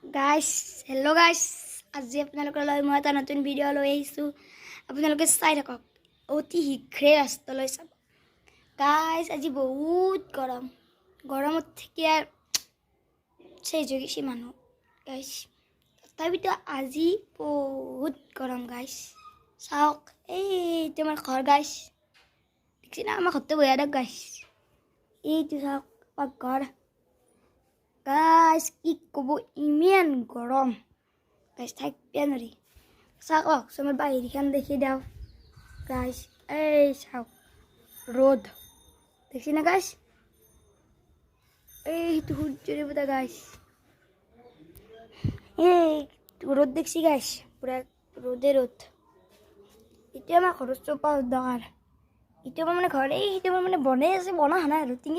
গাইছ হেল্ল' গাইছ আজি আপোনালোকলৈ মই এটা নতুন ভিডিঅ' লৈ আহিছোঁ আপোনালোকে চাই থাকক অতি শীঘ্ৰে ৰাস্তালৈ চাব গাইছ আজি বহুত গৰমত থাকি আৰু চেজ হৈ গৈছে মানুহ গাইছ তথাপিতো আজি বহুত গৰম গাইছ চাওক এইটো আমাৰ ঘৰ গাইছ দেখিছে না আমাৰ ঘৰটো বঢ়িয়া দিয়ক গাইছ এইটো চাওক পাকঘৰ গাইছ কি ক'ব ইমান গৰম গাইছ থাকিব নোৱাৰি চাওক চমৰ বাহিৰখন দেখি দিয়ক গাইছ এই চাওক ৰ'দ দেখছি না গাইছ এইটো সূৰ্যৰে পুৰা গাইছ এই ৰ'দ দেখছি গাইছ পুৰা ৰ'দে ৰ'দ এতিয়া আমাৰ ঘৰৰ চোপা দৰকাৰ এতিয়া মানে ঘৰ এই সেইটো মানে বনাই আছে বনা নাই আৰু